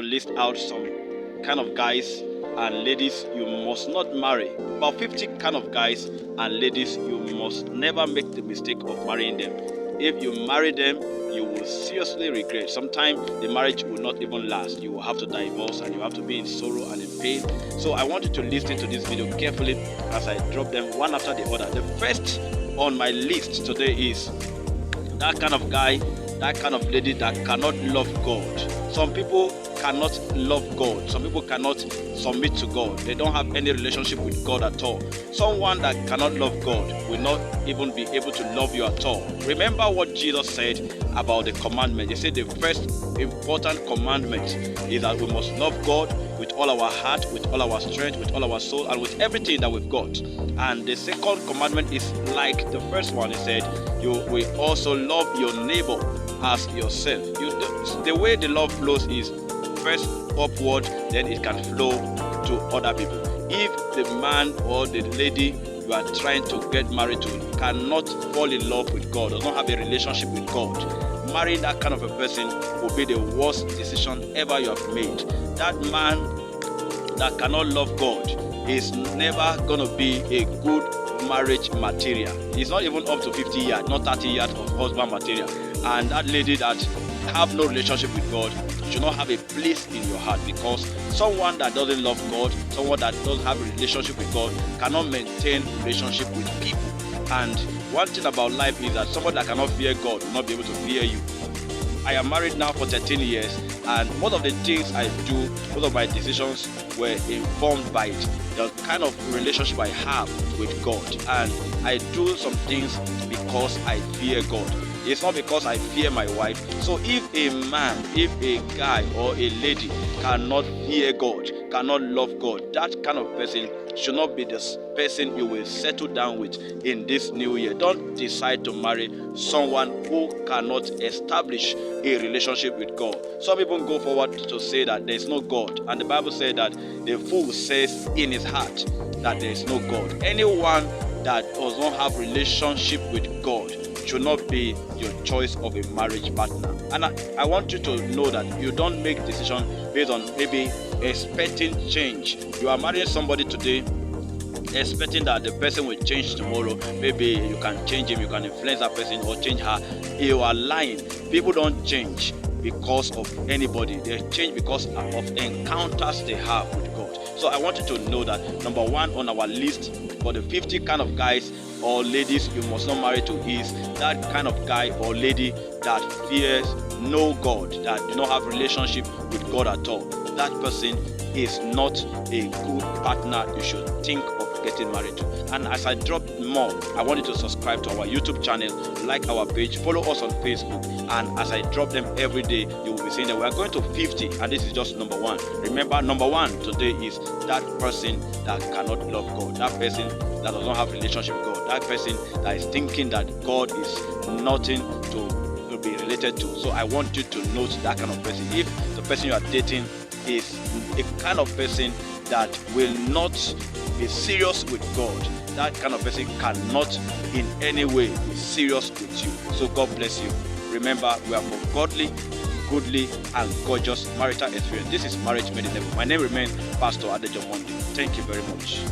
list out some kind of guys and ladies you must not marry. About 50 kind of guys and ladies you must never make the mistake of marrying them. If you marry them, you will seriously regret. Sometimes the marriage will not even last. You will have to divorce and you have to be in sorrow and in pain. So I want you to listen to this video carefully as I drop them one after the other. The first on my list today is that kind of guy, that kind of lady that cannot love God. Some people cannot love God. Some people cannot submit to God. They don't have any relationship with God at all. Someone that cannot love God will not even be able to love you at all. Remember what Jesus said about the commandment. He said the first important commandment is that we must love God with all our heart, with all our strength, with all our soul, and with everything that we've got. And the second commandment is like the first one. He said you will also love your neighbor as yourself. The way the love flows is first upward, then it can flow to other people. If the man or the lady you are trying to get married to cannot fall in love with God, does not have a relationship with God, marrying that kind of a person will be the worst decision ever you have made. That man that cannot love God is never going to be a good marriage material. It's not even up to 50 yards, not 30 yards of husband material. And that lady that have no relationship with God should not have a place in your heart, because someone that doesn't love God, someone that doesn't have a relationship with God, cannot maintain relationship with people. And one thing about life is that someone that cannot fear God will not be able to fear you. I am married now for 13 years, and most of the things I do, most of my decisions were informed by it, the kind of relationship I have with God. And I do some things because I fear God. It's not because I fear my wife. So if a man, if a guy or a lady cannot fear God, cannot love God, that kind of person should not be the person you will settle down with in this new year. Don't decide to marry someone who cannot establish a relationship with God. Some people go forward to say that there is no God, and the Bible says that the fool says in his heart that there is no God. Anyone that does not have relationship with God should not be your choice of a marriage partner. And I want you to know that you don't make decisions based on maybe expecting change. You are marrying somebody today expecting that the person will change tomorrow. Maybe you can change him, you can influence that person or change her. You are lying. People don't change because of anybody. They change because of encounters they have with God. So I want you to know that number one on our list for the 50 kind of guys or ladies you must not marry to is that kind of guy or lady that fears no God, that do not have relationship with God at all. That person is not a good partner you should think of getting married to. And as I drop more, I want you to subscribe to our YouTube channel, like our page, follow us on Facebook, and as I drop them every day, you will be seeing that we are going to 50, and this is just number one. Remember, number one today is that person that cannot love God, that person that does not have relationship with God, that person that is thinking that God is nothing to be related to. So I want you to note that kind of person. If the person you are dating is a kind of person that will not be serious with God, that kind of person cannot in any way be serious with you. So God bless you. Remember, we are for godly, goodly, and gorgeous marital experience. This is Marriage Made in Heaven. My name remains Pastor Adejomondi. Thank you very much.